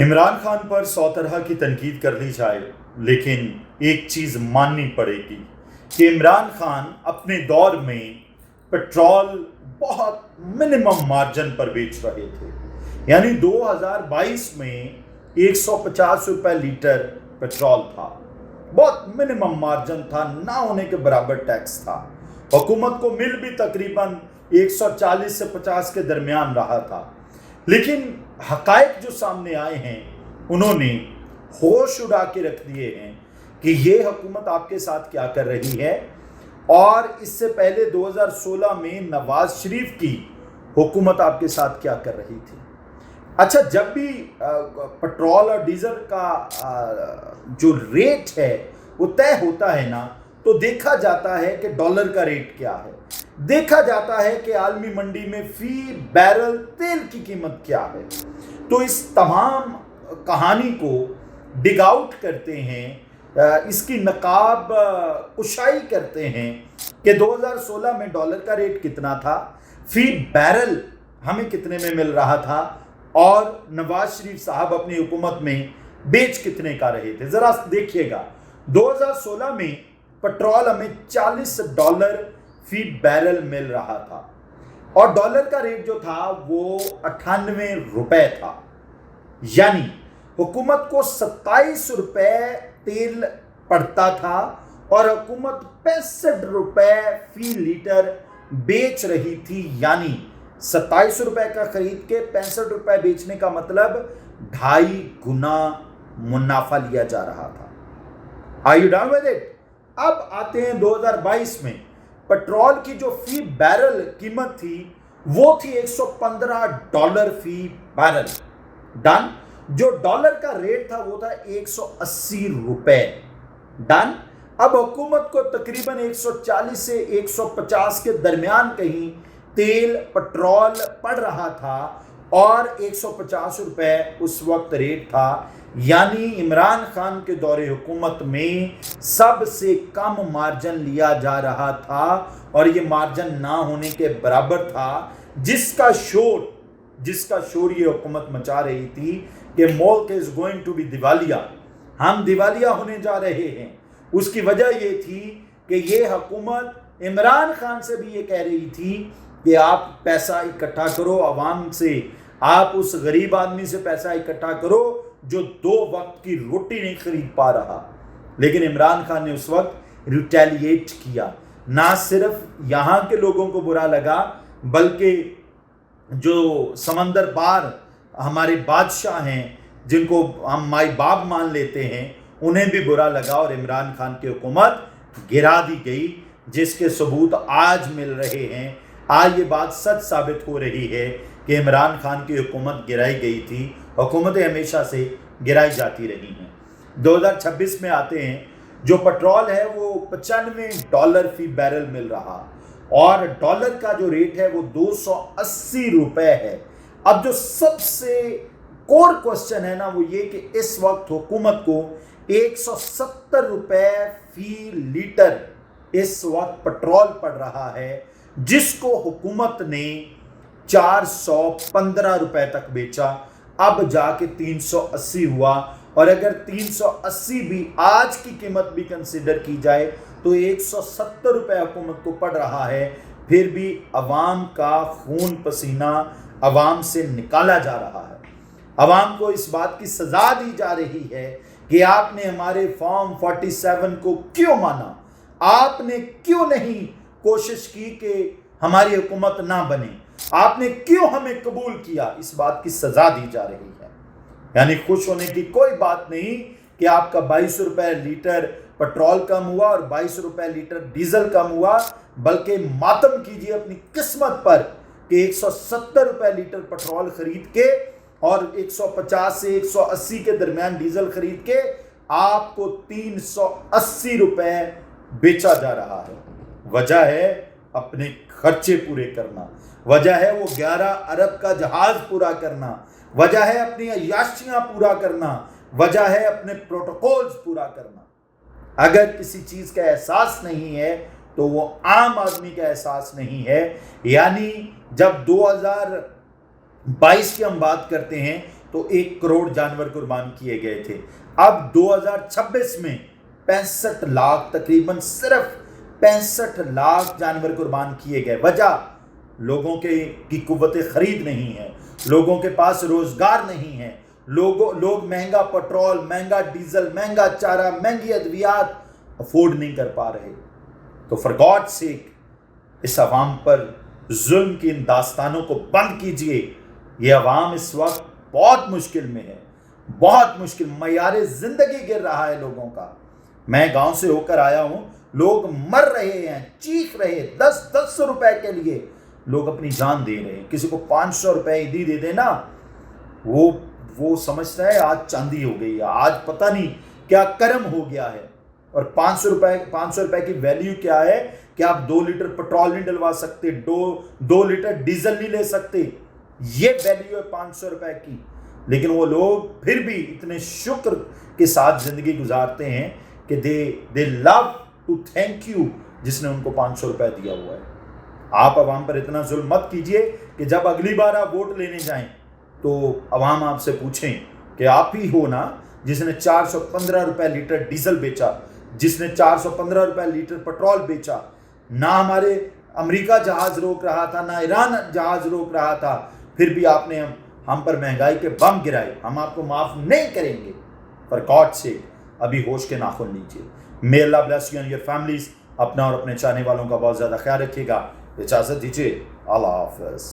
عمران خان پر 100 طرح کی تنقید کر لی جائے، لیکن ایک چیز ماننی پڑے گی کہ عمران خان اپنے دور میں پیٹرول بہت منیمم مارجن پر بیچ رہے تھے. یعنی 2022 میں 150 روپے لیٹر پیٹرول تھا، بہت منیمم مارجن تھا، نہ ہونے کے برابر ٹیکس تھا. حکومت کو مل بھی تقریباً 140 سے 50 کے درمیان رہا تھا. لیکن حقائق جو سامنے آئے ہیں انہوں نے ہوش اڑا کے رکھ دیے ہیں کہ یہ حکومت آپ کے ساتھ کیا کر رہی ہے، اور اس سے پہلے 2016 میں نواز شریف کی حکومت آپ کے ساتھ کیا کر رہی تھی. اچھا، جب بھی پیٹرول اور ڈیزل کا جو ریٹ ہے وہ طے ہوتا ہے نا، تو دیکھا جاتا ہے کہ ڈالر کا ریٹ کیا ہے، دیکھا جاتا ہے کہ عالمی منڈی میں فی بیرل تیل کی قیمت کیا ہے. تو اس تمام کہانی کو ڈگ آؤٹ کرتے ہیں، اس کی نقاب کشائی کرتے ہیں کہ 2016 میں ڈالر کا ریٹ کتنا تھا، فی بیرل ہمیں کتنے میں مل رہا تھا، اور نواز شریف صاحب اپنی حکومت میں بیچ کتنے کا رہے تھے. ذرا دیکھیے گا، 2016 میں پیٹرول ہمیں $40 فی بیرل مل رہا تھا، اور ڈالر کا ریٹ جو تھا وہ 98 روپے تھا. یعنی حکومت کو 27 روپے تیل پڑتا تھا اور حکومت 65 روپے فی لیٹر بیچ رہی تھی. یعنی 27 روپے کا خرید کے 65 روپے بیچنے کا مطلب 2.5 گنا منافع لیا جا رہا تھا. Are you done with it؟ اب آتے ہیں 2022 میں. پیٹرول کی جو فی بیرل قیمت تھی وہ تھی $115 فی بیرل. ڈن. جو ڈالر کا ریٹ تھا وہ تھا 180 روپے. ڈن. اب حکومت کو تقریباً 140 سے 150 کے درمیان کہیں تیل پیٹرول پڑ رہا تھا، اور 150 روپے اس وقت ریٹ تھا. یعنی عمران خان کے دور حکومت میں سب سے کم مارجن لیا جا رہا تھا، اور یہ مارجن نہ ہونے کے برابر تھا. جس کا شور یہ حکومت مچا رہی تھی کہ ملک از گوئنگ ٹو بی دیوالیہ، ہم دیوالیہ ہونے جا رہے ہیں. اس کی وجہ یہ تھی کہ یہ حکومت عمران خان سے بھی یہ کہہ رہی تھی کہ آپ پیسہ اکٹھا کرو عوام سے، آپ اس غریب آدمی سے پیسہ اکٹھا کرو جو 2 وقت کی روٹی نہیں خرید پا رہا. لیکن عمران خان نے اس وقت ریٹیلیٹ کیا. نہ صرف یہاں کے لوگوں کو برا لگا، بلکہ جو سمندر پار ہمارے بادشاہ ہیں جن کو ہم مائی باپ مان لیتے ہیں، انہیں بھی برا لگا، اور عمران خان کی حکومت گرا دی گئی، جس کے ثبوت آج مل رہے ہیں. آج یہ بات سچ ثابت ہو رہی ہے کہ عمران خان کی حکومت گرائی گئی تھی. حکومتیں ہمیشہ سے گرائی جاتی رہی ہیں. 2026 میں آتے ہیں. جو پیٹرول ہے وہ $95 فی بیرل مل رہا، اور ڈالر کا جو ریٹ ہے وہ 280 روپے ہے. اب جو سب سے کور کوسچن ہے نا وہ یہ کہ اس وقت حکومت کو 170 روپے فی لیٹر اس وقت پیٹرول پڑ رہا ہے، جس کو حکومت نے 415 روپے تک بیچا. اب جا کے 380 ہوا، اور اگر 380 بھی آج کی قیمت بھی کنسیڈر کی جائے تو 170 روپے حکومت کو پڑ رہا ہے. پھر بھی عوام کا خون پسینہ عوام سے نکالا جا رہا ہے. عوام کو اس بات کی سزا دی جا رہی ہے کہ آپ نے ہمارے فارم 47 کو کیوں مانا، آپ نے کیوں نہیں کوشش کی کہ ہماری حکومت نہ بنے، آپ نے کیوں ہمیں قبول کیا. اس بات کی سزا دی جا رہی ہے. یعنی خوش ہونے کی کوئی بات نہیں کہ آپ کا 22 روپے لیٹر پیٹرول کم ہوا اور 22 روپے لیٹر ڈیزل کم ہوا، بلکہ ماتم کیجئے اپنی قسمت پر کہ 170 روپے لیٹر پیٹرول خرید کے اور 150 سے 180 کے درمیان ڈیزل خرید کے آپ کو 380 روپے بیچا جا رہا ہے. وجہ ہے اپنے خرچے پورے کرنا، وجہ ہے وہ 11 ارب کا جہاز پورا کرنا، وجہ ہے اپنی عیاشیاں پورا کرنا، وجہ ہے اپنے پروٹوکولز پورا کرنا. اگر کسی چیز کا احساس نہیں ہے تو وہ عام آدمی کا احساس نہیں ہے. یعنی جب 2022 کی ہم بات کرتے ہیں تو 1 کروڑ جانور قربان کیے گئے تھے. اب 2026 میں 65 لاکھ تقریباً صرف 65 لاکھ جانور قربان کیے گئے. وجہ لوگوں کی قوت خرید نہیں ہے, لوگوں کے پاس روزگار نہیں ہے, لوگ مہنگا پٹرول, مہنگا ڈیزل, مہنگا چارہ, مہنگی ادویات افورڈ نہیں کر پا رہے. تو فار گاڈ سیک اس عوام پر ظلم کی ان داستانوں کو بند کیجئے. یہ عوام اس وقت بہت مشکل میں ہے, بہت مشکل, معیار زندگی گر رہا ہے لوگوں کا. میں گاؤں سے ہو کر آیا ہوں, لوگ مر رہے ہیں, چیخ رہے ہیں, 10 روپے کے لیے لوگ اپنی جان دے رہے ہیں. کسی کو 500 روپے عیدی دے دینا, وہ سمجھتا ہے آج چاندی ہو گئی ہے, آج پتہ نہیں کیا کرم ہو گیا ہے. اور 500 روپے کی ویلیو کیا ہے کہ آپ 2 لیٹر پٹرول نہیں ڈلوا سکتے, 2 لیٹر ڈیزل نہیں لے سکتے. یہ ویلیو ہے 500 روپے کی. لیکن وہ لوگ پھر بھی اتنے شکر کے ساتھ زندگی گزارتے ہیں کہ they love to thank you جس نے ان کو 500 روپے دیا ہوا ہے. آپ عوام پر اتنا ظلم مت کیجئے کہ جب اگلی بار آپ ووٹ لینے جائیں تو عوام آپ سے پوچھیں کہ آپ ہی ہو نا جس نے 415 روپے لیٹر ڈیزل بیچا, جس نے 415 روپے لیٹر پٹرول بیچا. نہ ہمارے امریکہ جہاز روک رہا تھا, نہ ایران جہاز روک رہا تھا, پھر بھی آپ نے ہم پر مہنگائی کے بم گرائے. ہم آپ کو معاف نہیں کریں گے. پر گاڈ سے ابھی ہوش کے ناخن لیجیے. May Allah bless you and your families. اپنا اور اپنے چاہنے والوں کا بہت زیادہ خیال رکھیے گا. اجازت دیجیے, اللہ حافظ.